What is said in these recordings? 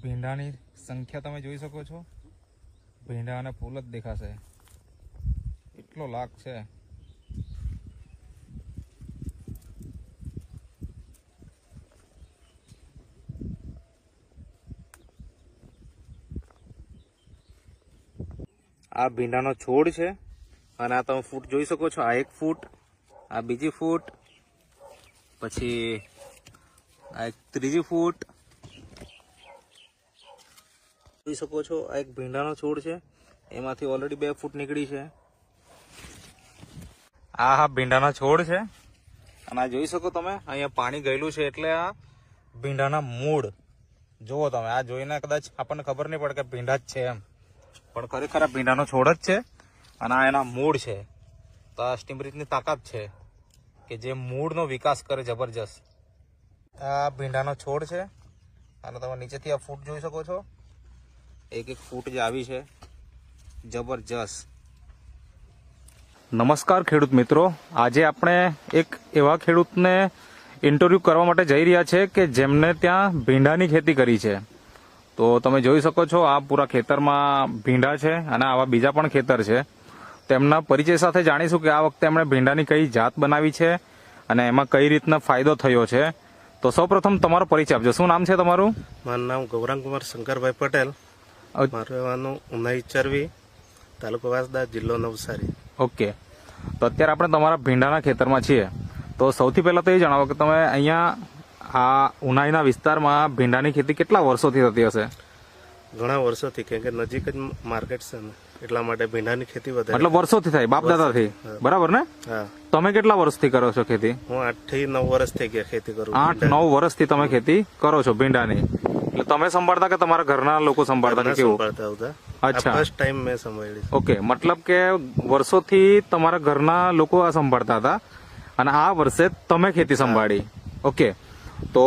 ભીંડાની સંખ્યા તમે જોઈ શકો છો. ભીંડા અને ફૂલ જ દેખાશે એટલો લાગ છે. આ ભીંડાનો છોડ છે અને આ તમે ફૂટ જોઈ શકો છો. આ 1 ફૂટ, આ બીજી ફૂટ, પછી આ એક ત્રીજી ફૂટ જોઈ શકો છો. આ એક ભીંડાનો છોડ છે, એમાંથી ઓલરેડી 2 ફૂટ નીકળી છે. આ ભીંડાના છોડ છે અને આ જોઈ શકો તમે અહીંયા પાણી ગયેલું છે એટલે આ ભીંડાના મૂળ જુઓ તમે. આ જોઈને કદાચ આપણને ખબર નહીં પડે કે ભીંડા જ છે એમ, પણ ખરેખર આ ભીંડાનો છોડ જ છે અને આ એના મૂળ છે. તો આ સ્ટીમરીચની તાકાત છે કે જે મૂળનો વિકાસ કરે જબરજસ્ત. આ ભીંડાનો છોડ છે અને તમે નીચેથી આ ફૂટ જોઈ શકો છો. એક ફૂટ જે આવી છે જબરજસ્ત. નમસ્કાર ખેડૂત મિત્રો, આજે આપણે એક એવા ખેડૂતને ઇન્ટરવ્યૂ કરવા માટે જઈ રહ્યા છે કે જેમને ત્યાં ભીંડાની ખેતી કરી છે. તો તમે જોઈ શકો છો આ પૂરા ખેતરમાં ભીંડા છે અને આવા બીજા પણ ખેતર છે. તેમના પરિચય સાથે જાણીશું કે આ વખતે એમણે ભીંડાની કઈ જાત બનાવી છે અને એમાં કઈ રીતના ફાયદો થયો છે. તો સૌપ્રથમ તમારો પરિચય આપજો. શું નામ છે તમારું? મારું નામ ગૌરાંગકુમાર શંકરભાઈ પટેલ. મારું રહેવાનું ઉનાઈ ચરવી, તાલુકો વાંસદા, જિલ્લો નવસારી. ઓકે, તો અત્યારે આપણે તમારા ભીંડાના ખેતરમાં છીએ. તો સૌથી પહેલા તો એ જણાવો કે તમે અહીંયા આ ઉનાઈના વિસ્તારમાં ભીંડાની ખેતી કેટલા વર્ષોથી થતી હશે? ઘણા વર્ષોથી, કેમ કે નજીક જ માર્કેટ છે ને, એટલા માટે ભીંડાની ખેતી વધારે. મતલબ વર્ષોથી થાય, બાપ દાદાથી, બરાબર ને? હા. તમે કેટલા વર્ષથી કરો છો ખેતી? હું 8 થી 9 વર્ષ થઈ ગયા ખેતી કરું. 8-9 વર્ષથી તમે ખેતી કરો છો ભીંડાની. એટલે તમે સંભાળતા કે તમારા ઘરના લોકો સંભાળતા કે કેવું? સંભાળતા હતા. અચ્છા, ફર્સ્ટ ટાઈમ મેં સંભાળી. ઓકે, મતલબ કે વર્ષોથી તમારા ઘરના લોકો આ સંભાળતા હતા અને આ વર્ષે તમે ખેતી સંભાળી. ઓકે, તો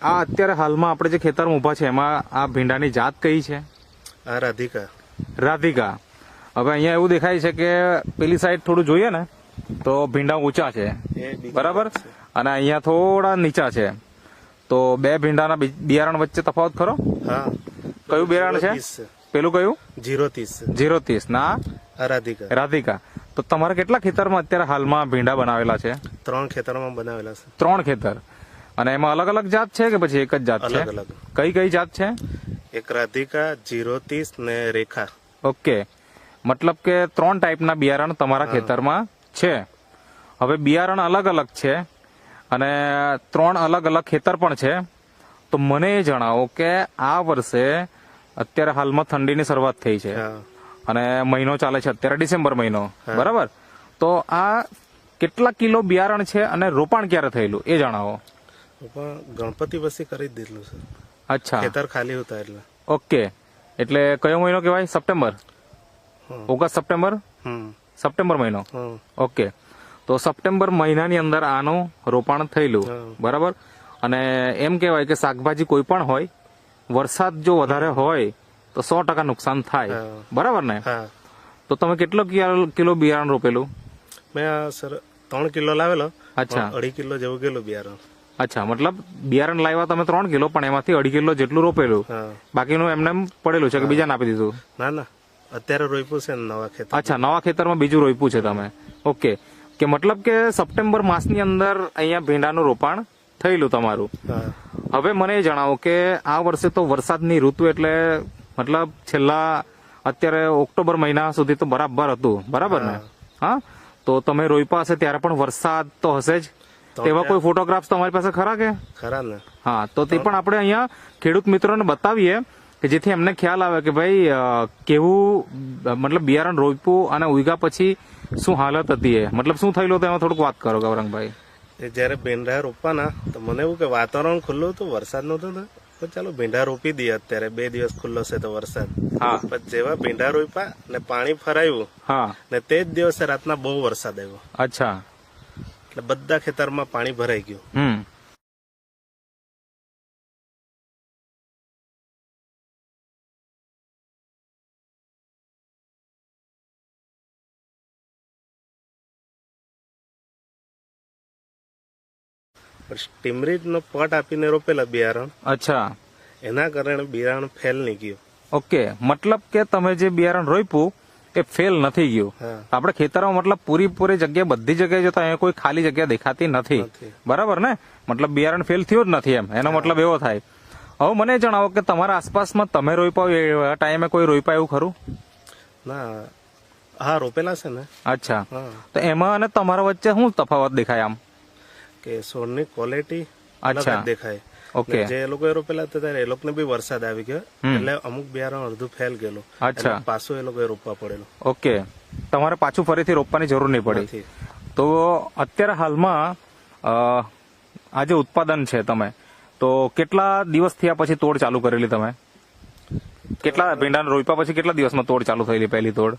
આ અત્યારે હાલમાં આપણે જે ખેતરમાં ઊભા છે એમાં આ ભીંડાની જાત કઈ છે? આ રાધિકા. રાધિકા. હવે અહીંયા એવું દેખાય છે કે પેલી સાઈડ થોડું જોઈએ ને તો ભીંડા ઊંચા છે, બરાબર, અને અહીંયા થોડા નીચા છે. તો બે ભીંડાના બિયારણ વચ્ચે તફાવત ખરો? હા. કયું બિયારણ છે? પેલું કયું? 030. 030 ના રાધિકા. રાધિકા. તો તમારા કેટલા ખેતરમાં અત્યારે હાલમાં ભીંડા બનાવેલા છે? 3 ખેતરમાં બનાવેલા છે. 3 ખેતર. અને એમાં અલગ અલગ જાત છે કે પછી એક જ જાત છે? અલગ અલગ. કઈ કઈ જાત છે? એક રાધિકા, 030 ને રેખા. ઓકે, મતલબ કે 3 ટાઈપના બિયારણ તમારા ખેતરમાં છે. હવે બિયારણ અલગ અલગ છે અને 3 અલગ અલગ ખેતર પણ છે. તો મને એ જણાવો કે આ વર્ષે અત્યારે હાલમાં ઠંડીની શરૂઆત થઈ છે અને મહિનો ચાલે છે અત્યારે ડિસેમ્બર મહિનો, બરાબર? તો આ કેટલા કિલો બિયારણ છે અને રોપાણ ક્યારે થયેલું એ જણાવો. ગણપતિ પછી કરી દીધું છે. અચ્છા, ખેતર ખાલી હતા એટલે. ઓકે, એટલે કયો મહિનો કહેવાય? સપ્ટેમ્બર, ઓગસ્ટ, સપ્ટેમ્બર, સપ્ટેમ્બર મહિનો. ઓકે, તો સપ્ટેમ્બર મહિનાની અંદર આનું રોપાણ થયેલું, બરાબર? અને એમ કહેવાય કે શાકભાજી કોઈ પણ હોય, વરસાદ જો વધારે હોય તો 100% નુકસાન થાય, બરાબર ને? તો તમે કેટલો કિલો બિયારણ રોપેલું? મેં સર 3 કિલો લાવેલો. અચ્છા, 2.5 કિલો જેવું ગયેલું બિયારણ. અચ્છા, મતલબ બિયારણ લાવ્યા તમે 3 કિલો, પણ એમાંથી 2.5 કિલો જેટલું રોપેલું, બાકીનું એમને પડેલું છે કે બીજાને આપી દીધું? ના ના, અત્યારે રોપ્યું છે નવા ખેતર. અચ્છા, નવા ખેતરમાં બીજું રોપ્યું છે તમે. ઓકે, કે મતલબ કે સપ્ટેમ્બર માસની અંદર અહીંયા ભીંડાનું રોપાણ થયેલું તમારું. હવે મને એ જણાવો કે આ વર્ષે તો વરસાદની ઋતુ એટલે મતલબ છેલ્લા અત્યારે ઓક્ટોબર મહિના સુધી તો બરાબર હતું, બરાબર ને? હા, તો તમે રોપ્યા હશે ત્યારે પણ વરસાદ તો હશે જ. તેવા કોઈ ફોટોગ્રાફ્સ તમારી પાસે ખરા કે? ખરા ને. હા, તો તે પણ આપણે અહીંયા ખેડૂત મિત્રોને બતાવીએ કે જેથી એમને ખ્યાલ આવે કે ભાઈ કેવું મતલબ બિયારણ રોપ્યું અને ઉગ્યા પછી શું હાલત હતી, એ મતલબ શું થયેલું હતું એમાં થોડુંક વાત કરો ગૌરંગભાઈ. જયારે ભીંડા રોપવાના તો મને એવું કે વાતાવરણ ખુલ્લું હતું, વરસાદ નતો તો ચાલો ભીંડા રોપી દઈએ. અત્યારે 2 દિવસ ખુલ્લો છે તો વરસાદ. પછી જેવા ભીંડા રોપ્યા ને પાણી ફરાયું, ને તે જ દિવસે રાતના બહુ વરસાદ આવ્યો. અચ્છા, એટલે બધા ખેતરમાં પાણી ભરાઈ ગયું. સ્ટીમરીચ નો પટ આપીને રોપેલા બિયારણ. અચ્છા, એના કારણે બિયારણ ફેલ નહીં ગયું. ઓકે, મતલબ કે તમે જે બિયારણ રોપ્યું એ ફેલ નથી ગયું. હા. આપણે ખેતરમાં મતલબ પૂરી જગ્યાએ બધી જગ્યાએ જો અહીંયા કોઈ ખાલી જગ્યા દેખાતી નથી, બરાબર ને? મતલબ બિયારણ ફેલ થયું જ નથી એમ, એનો મતલબ એવો થાય. હવે મને જણાવો કે તમારા આસપાસમાં તમે રોપ્યા એ ટાઈમે કોઈ રોપ્યા એવું ખરું? ના, હા રોપેલા છે ને. અચ્છા, હા. તો એમાં અને તમારા વચ્ચે શું તફાવત દેખાય આમ? કે છોડની ક્વોલિટી અચ્છા. દેખાય. ઓકે. ને જે એ લોકો રોપેલા હતા ત્યારે એ લોકોને બી વરસાદ આવી ગયો એટલે અમુક બિયારણ અડધું ફેલ ગયેલું. અચ્છા. એટલે પાછું એ લોકોએ રોપવા પડેલું. ઓકે, તમારે પાછું ફરીથી રોપવાની જરૂર નહીં પડી. નથી. તો અત્યારે હાલમાં આ જે ઉત્પાદન છે તમે તો કેટલા દિવસ થયા પછી તોડ ચાલુ કરેલી તમે? કેટલા ભીંડા રોપ્યા પછી કેટલા દિવસમાં તોડ ચાલુ થયેલી પહેલી તોડ?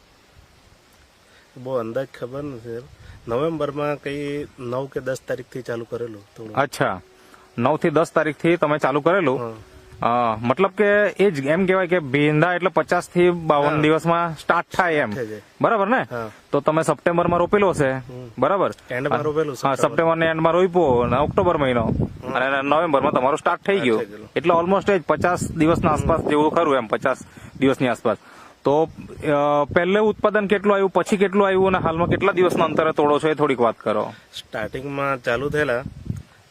બહુ અંદાજ ખબર નથી. નવેમ્બરમાં કઈ 9 કે 10 તારીખથી ચાલુ કરેલું થોડું. અચ્છા, 9 થી 10 તારીખથી તમે ચાલુ કરેલું. મતલબ કે એ જ એમ કહેવાય કે ભીંડા એટલે 50 થી 52 દિવસમાં સ્ટાર્ટ થાય એમ, થઈ જાય. બરાબર ને? હા. તો તમે સપ્ટેમ્બરમાં રોપેલો હશે, બરાબર? એન્ડમાં રોપેલું હા, સપ્ટેમ્બર ને એન્ડમાં રોપ્યો અને ઓક્ટોબર મહિનો અને નવેમ્બરમાં તમારું સ્ટાર્ટ થઈ ગયું. એટલે ઓલમોસ્ટ 50 દિવસના આસપાસ જેવું ખરું એમ, 50 દિવસની આસપાસ. તો પહેલે ઉત્પાદન કેટલું આવ્યું, પછી કેટલું આવ્યું અને હાલમાં કેટલા દિવસના અંતરે તોડો છો એ થોડીક વાત કરો. સ્ટાર્ટિંગમાં ચાલુ થયેલા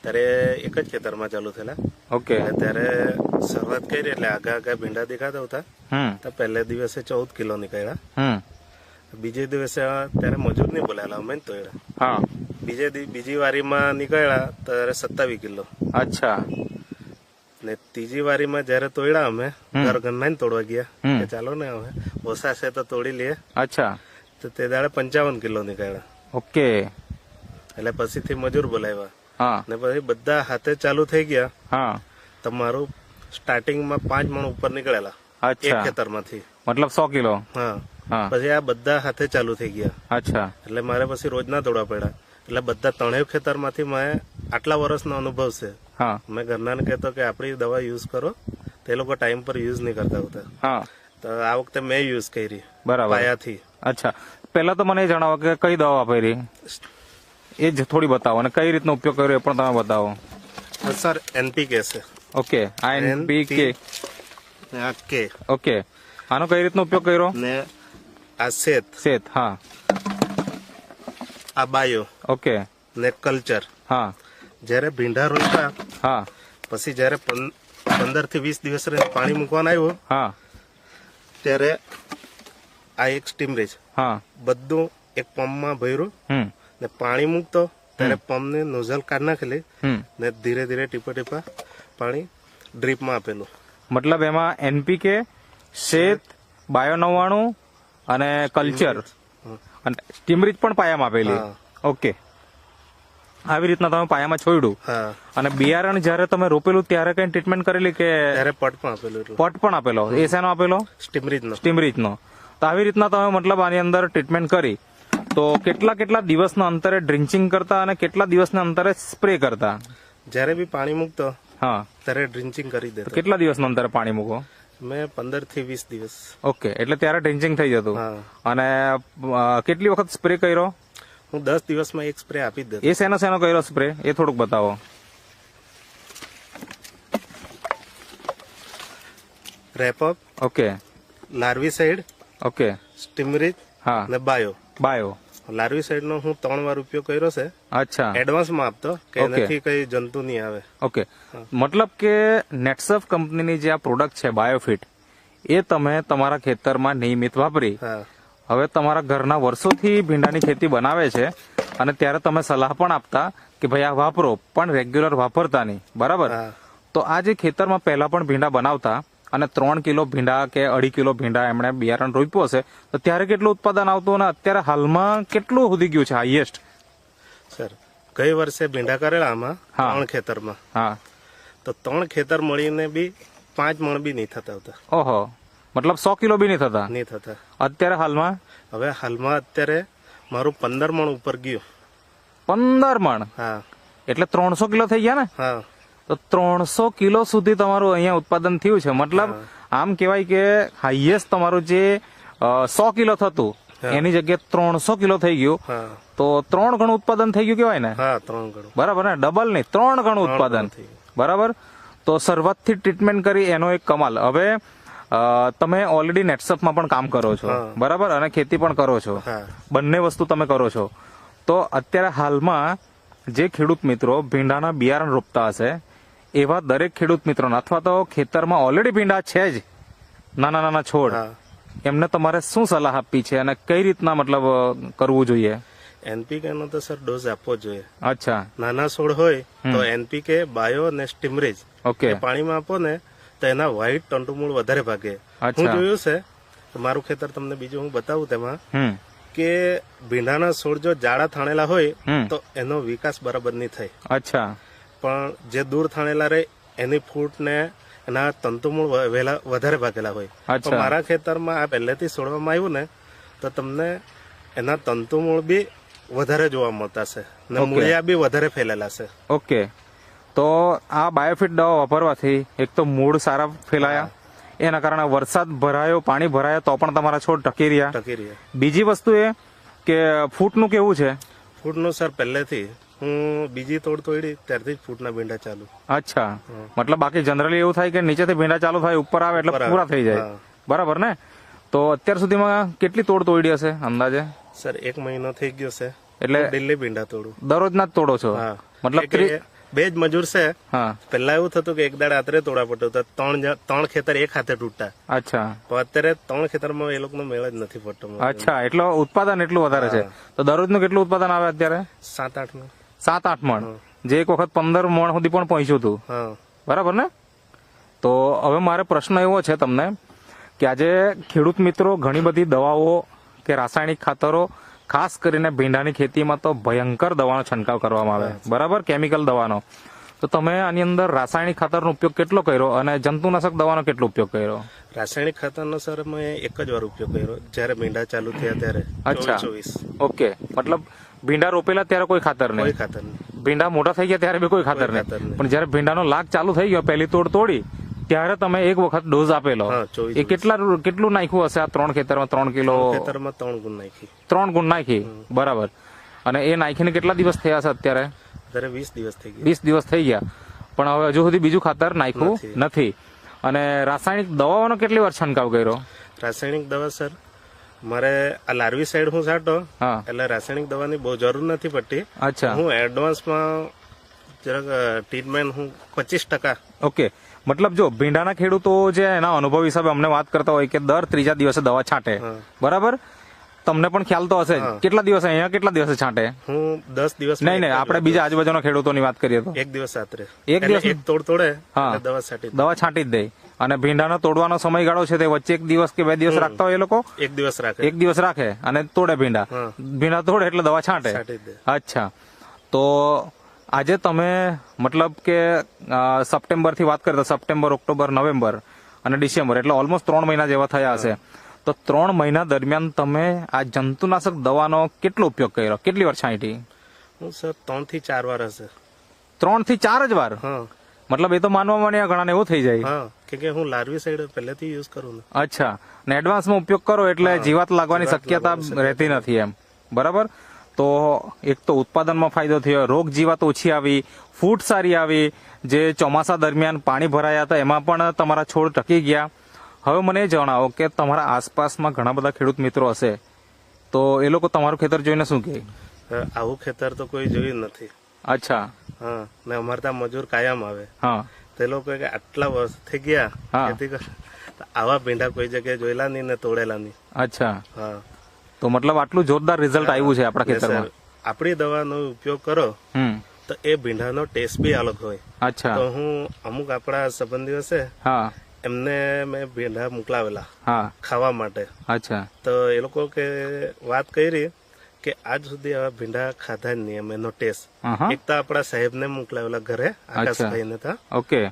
ત્યારે એક જ ખેતરમાં ચાલુ થયેલા. ઓકે. એટલે ત્યારે શરૂઆત કરી એટલે આગા ભીંડા દેખાતા હતા. તો પહેલે દિવસે 14 કિલો નીકળ્યા. બીજે દિવસે ત્યારે મજૂર નહીં બોલાયેલા, અમે જ તોડ્યા. હા. બીજી વારીમાં નીકળ્યા ત્યારે 27 કિલો. અચ્છા. ને ત્રીજી વારીમાં જયારે તોડ્યા અમે ઘરના તોડવા ગયા કે ચાલો ને હવે ઓછા છે તો તોડી લઈએ. અચ્છા. તો તે દાડે 55 કિલો નીકળ્યા. ઓકે. એટલે પછીથી મજૂર બોલાવ્યા. હા. ને પછી બધા હાથે ચાલુ થઈ ગયા. હા. તમારું સ્ટાર્ટિંગમાં 5 મણ ઉપર નીકળેલા એક અચ્છા, ખેતરમાંથી. મતલબ 100 કિલો. હા. હા. પછી આ બધા હાથે ચાલુ થઈ ગયા. અચ્છા. એટલે મારે પછી રોજ ના તોડવા પડ્યા. એટલે બધા ત્રણેય ખેતરમાંથી મેં આટલા વર્ષનો અનુભવ છે. હા. મેં ઘરનાને કહેતો કે આપણી દવા યુઝ કરો, તે લોકો ટાઈમ પર યુઝ નહીં કરતા હતા. હા. તો આ વખતે મેં યુઝ કરી બરાબર. પાયાથી. અચ્છા, પહેલા તો મને એ જણાવો કે કઈ દવા વાપરી એ જ થોડી બતાવો અને કઈ રીતનો ઉપયોગ કર્યો એ પણ તમે બતાવો. સર એનપીકે છે. ઓકે, આ એનપીકે. આ કે. ઓકે, આનો કઈ રીતનો ઉપયોગ કર્યો? ને આ શેત. હા. આ બાયો. ઓકે. ને કલ્ચર. હા. જયારે ભીંડા રોપ્યા હા. પછી જયારે 15 થી 20 દિવસ પાણી મૂકવાનું આવ્યું. હા. ત્યારે આ એક સ્ટીમરેજ. હા. બધું એક પંપમાં ભર્યું ને પાણી મૂકતો ત્યારે પંપને નોઝલ કાઢ નાખેલી ને ધીરે ધીરે ટીપા પાણી ડ્રીપમાં આપેલું. મતલબ એમાં એનપીકે, શેત, બાયો 99 અને કલ્ચર અને સ્ટીમરીજ પણ પાયામાં આપેલી. ઓકે, આવી રીતના તમે પાયામાં છોડ્યું. હા. અને બિયારણ જયારે તમે રોપેલું ત્યારે કઈ ટ્રીટમેન્ટ કરેલી કે? ત્યારે પટમાં આપેલું. પટ પણ આપેલો. એ શેનો આપેલો? સ્ટીમરીજનો. તો આવી રીતના તમે મતલબ આની અંદર ટ્રીટમેન્ટ કરી તો કેટલા દિવસના અંતરે ડ્રિન્ચિંગ કરતા અને કેટલા દિવસના અંતરે સ્પ્રે કરતા? જયારે બી પાણી મૂકતો હા ત્યારે ડ્રિન્ચિંગ કરી દેતો. કેટલા દિવસના અંતરે પાણી મૂકો? મેં 15 થી 20 દિવસ. ઓકે, એટલે ત્યારે ડ્રિન્ચિંગ થઈ જતું. હા. અને કેટલી વખત સ્પ્રે કર્યો? હું 10 દિવસમાં એક સ્પ્રે આપી જ દેતો. એ શેનો કર્યો સ્પ્રે એ થોડુંક બતાવો. રેપઅપ. ઓકે. લાર્વીસાઇડ. ઓકે. સ્ટીમરીજ. હા. ને બાયો. લાર્વીસાઇડ નો હું 3 વાર ઉપયોગ કર્યો છે. અચ્છા. એડવાન્સમાં આપતો કે એનાથી કઈ જંતુ નહીં આવે. ઓકે, મતલબ કે નેટસફ કંપનીની જે આ પ્રોડક્ટ છે બાયોફિટ એ તમે તમારા ખેતરમાં નિયમિત વાપરી. હા. હવે તમારા ઘરના વર્ષોથી ભીંડાની ખેતી બનાવે છે અને ત્યારે તમે સલાહ પણ આપતા કે ભાઈ આ વાપરો, પણ રેગ્યુલર વાપરતા નહીં, બરાબર? હા. તો આ જે ખેતરમાં પહેલા પણ ભીંડા બનાવતા અને 3 કિલો ભીંડા કે 2.5 કિલો ભીંડા એમણે બિયારણ રોપ્યું હશે તો ત્યારે કેટલું ઉત્પાદન આવતું અને અત્યારે હાલમાં કેટલું સુધી ગયું છે હાઈએસ્ટ? સર ગઈ વર્ષે ભીંડા કરેલા આમાં હા. 3 ખેતરમાં. હા. તો 3 ખેતર મળીને બી 5 મણ બી નહીં થતા હતા. ઓહો, મતલબ 100 કિલો બી નહીં થતા? નહીં થતા. અત્યારે હાલમાં? હવે હાલમાં અત્યારે મારું 15 મણ ઉપર ગયું. 15 મણ? હા. એટલે 300 કિલો થઈ ગયા ને? હા. તો 300 કિલો સુધી તમારું અહીંયા ઉત્પાદન થયું છે. મતલબ આમ કહેવાય કે હાઈએસ્ટ તમારું જે 100 કિલો થતું એની જગ્યાએ 300 કિલો થઈ ગયું. હા. તો 3 ગણું ઉત્પાદન થઈ ગયું કેવાય ને? હા, 3 ગણું. બરાબર ને? ડબલ નહીં, 3 ગણું ઉત્પાદન. બરાબર. તો શરૂઆતથી ટ્રીટમેન્ટ કરી એનો એક કમાલ. હવે તમે ઓલરેડી નેટસપમાં પણ કામ કરો છો, બરાબર, અને ખેતી પણ કરો છો, બંને વસ્તુ તમે કરો છો. તો અત્યારે હાલમાં જે ખેડૂત મિત્રો ભીંડાના બિયારણ રોપતા હશે એવા દરેક ખેડૂત મિત્રોને અથવા તો ખેતરમાં ઓલરેડી ભીંડા છે જ નાના નાના છોડ, એમને તમારે શું સલાહ આપવી છે અને કઈ રીતના મતલબ કરવું જોઈએ? એનપીકે નો તો સર ડોઝ આપવો જોઈએ. અચ્છા. નાના છોડ હોય તો એનપીકે, બાયો અને સ્ટીમરેજ ઓકે પાણીમાં આપો ને તો એના વ્હાઇટ ટંટુ મૂળ વધારે ભાગે. હું જોયું છે, મારું ખેતર તમને બીજું હું બતાવું તેમાં કે ભીંડાના છોડ જો જાડા થાણેલા હોય તો એનો વિકાસ બરાબર નહીં થાય. અચ્છા. પણ જે દૂર થાણેલા રહે એની ફૂટ ને એના તંતુમૂળ વધારે ભાગેલા હોય. તો મારા ખેતરમાં આ પહેલેથી છોડવામાં આવ્યું ને તો તમને એના તંતુમૂળ બી વધારે જોવા મળતા છે ને મૂળિયા બી વધારે ફેલેલા છે. ઓકે. તો આ બાયોફિટ દવા વાપરવાથી એક તો મૂળ સારા ફેલાયા, એના કારણે વરસાદ ભરાયો, પાણી ભરાયો તો પણ તમારા છોડ ટકી રહ્યા. બીજી વસ્તુ એ કે ફૂટનું કેવું છે? ફૂટનું સર પહેલેથી હું બીજી તોડી ત્યારથી જ ફૂટના ભીંડા ચાલુ. અચ્છા. મતલબ બાકી જનરલી એવું થાય કે નીચેથી ભીંડા ચાલુ થાય, ઉપર આવે એટલે પૂરા થઈ જાય, બરાબર ને? તો અત્યાર સુધીમાં કેટલી તોડી હશે અંદાજે? સર 1 મહિનો થઈ ગયો છે. એટલે ડેલી ભીંડા તોડું. દરરોજના જ તોડો છો? મતલબ બે જ મજૂર છે. પેલા એવું થતું કે એક દાડે આતરે તોડા પડતું, તો ત્રણ ખેતર એક હાથે તૂટતા. અચ્છા. પણ અત્યારે 3 ખેતરમાં એ લોકોનો મેળ જ નથી પડતો. અચ્છા, એટલે ઉત્પાદન એટલું વધારે છે. તો દરરોજનું કેટલું ઉત્પાદન આવે અત્યારે? 7-8 મણ. 7-8 મણ, જે એક વખત 15 મણ સુધી પણ પહોંચ્યું હતું, બરાબર ને? તો હવે મારે પ્રશ્ન એવો છે તમને કે આજે ખેડૂત મિત્રો ઘણી બધી દવાઓ કે રાસાયણિક ખાતરો, ખાસ કરીને ભીંડાની ખેતીમાં તો ભયંકર દવાનો છંટકાવ કરવામાં આવે, બરાબર, કેમિકલ દવાનો. તો તમે આની અંદર રાસાયણિક ખાતરનો ઉપયોગ કેટલો કર્યો અને જંતુનાશક દવાનો કેટલો ઉપયોગ કર્યો? રાસાયણિક ખાતરનો સર મેં એક જ વાર ઉપયોગ કર્યો, જયારે ભીંડા ચાલુ થયા ત્યારે. અચ્છા. ઓકે. મતલબ ભીંડા રોપેલા ત્યારે કોઈ ખાતર નહીં? કોઈ ખાતર નહીં. ભીંડા મોટા થઈ ગયા ત્યારે બી કોઈ ખાતર નહીં. પણ જયારે ભીંડાનો લાગ ચાલુ થઈ ગયો, પહેલી તોડી ત્યારે તમે એક વખત ડોઝ આપેલો. એ કેટલું નાખ્યું હશે? આ 3 ખેતરમાં 3 કિલો? ખેતરમાં 3 ગુણ નાખી. 3 ગુણ નાખી, બરાબર. અને એ નાખીને કેટલા દિવસ થયા છે અત્યારે? 20 દિવસ થઈ ગયા. 20 દિવસ થઈ ગયા, પણ હવે હજુ સુધી બીજું ખાતર નાખ્યું નથી. અને રાસાયણિક દવાઓનો કેટલી વાર છંટકાવ કર્યો? રાસાયણિક દવા સર મારે આ લાર્વી સાઈડ હું સાટો, એટલે રાસાયણિક દવાની બહુ જરૂર નથી પડતી. અચ્છા. હું એડવાન્સમાં જરાક ટ્રીટમેન્ટ હું 25%. ઓકે. મતલબ જો ભીંડાના ખેડૂતો જે એના અનુભવ હિસાબે અમને વાત કરતા હોય કે દર 3જા દિવસે દવા છાંટે, બરાબર? તમને પણ ખ્યાલ તો હશે. કેટલા દિવસે અહીંયા કેટલા દિવસે છાંટે? હું 10 દિવસ. નહીં, આપણે બીજા આજુબાજુના ખેડૂતોની વાત કરીએ તો 1 દિવસ રાત્રે. એક દિવસ તોડે દવા છાંટી જ દે. અને ભીંડાનો તોડવાનો સમયગાળો છે તે વચ્ચે 1 દિવસ કે 2 દિવસ રાખતા હોય એ લોકો? 1 દિવસ રાખે. 1 દિવસ રાખે અને તોડે ભીંડા તોડે એટલે દવા છાંટે. અચ્છા. તો આજે તમે મતલબ કે સપ્ટેમ્બર થી વાત કરીએ તો સપ્ટેમ્બર, ઓક્ટોબર, નવેમ્બર અને ડિસેમ્બર, એટલે ઓલમોસ્ટ 3 મહિના જેવા થયા હશે. તો 3 મહિના દરમિયાન તમે આ જંતુનાશક દવાનો કેટલો ઉપયોગ કર્યો? કેટલી વાર છાંટી? હું સર 3 થી 4 વાર હશે. 3 થી 4 જ વાર? મતલબ એ તો માનવામાં ઘણા એવું થઈ જાય કે હું લાર્વી સાઈડ પહેલેથી યુઝ કરું ને. અચ્છા. ને એડવાન્સમાં ઉપયોગ કરો એટલે જીવાત લાગવાની શક્યતા રહેતી નથી એમ, બરાબર? તો એક તો ઉત્પાદનમાં ફાયદો થયો, રોગ જીવાત ઓછી આવી, ફૂટ સારી આવી, જે ચોમાસા દરમિયાન પાણી ભરાયા હતા એમાં પણ તમારા છોડ ટકી ગયા. હવે મને એ જણાવો કે તમારા આસપાસમાં ઘણા બધા ખેડૂત મિત્રો હશે, તો એ લોકો તમારું ખેતર જોઈને શું કહે? આવું ખેતર તો કોઈ જોયું નથી. અચ્છા. હા. ને અમારે ત્યાં મજૂર કાયમ આવે. હા. તે લોકો કે આટલા વર્ષ થઈ ગયા ખેતી, આવા ભીંડા કોઈ જગ્યાએ જોયેલા નહીં ને તોડેલા નહીં. અચ્છા. હા. તો મતલબ આટલું જોરદાર રિઝલ્ટ આવ્યું છે આપણા ખેતરમાં. આપણી દવાનો ઉપયોગ કરો તો એ ભીંડાનો ટેસ્ટ બી અલગ હોય. અચ્છા. તો હું અમુક આપણા સંબંધીઓ છે એમને મેં ભીંડા મોકલાવેલા ખાવા માટે. અચ્છા. તો એ લોકો કે વાત કરી કે આજ સુધી આવા ભીંડા ખાધા જ નહીં એનો ટેસ્ટ. એક તો આપણા સાહેબ ને મોકલાવેલા ઘરે, આકાશભાઈ ને હતા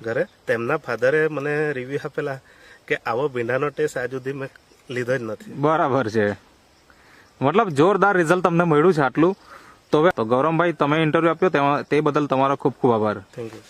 ઘરે, તેમના ફાધરે મને રિવ્યુ આપેલા કે આવો ભીંડાનો ટેસ્ટ આજ સુધી મેં લીધો જ નથી. બરાબર છે. મતલબ જોરદાર રિઝલ્ટ તમને મળ્યું છે આટલું. તો ગૌરવભાઈ, તમે ઇન્ટરવ્યુ આપ્યો તે બદલ તમારો ખૂબ ખૂબ આભાર. Thank you.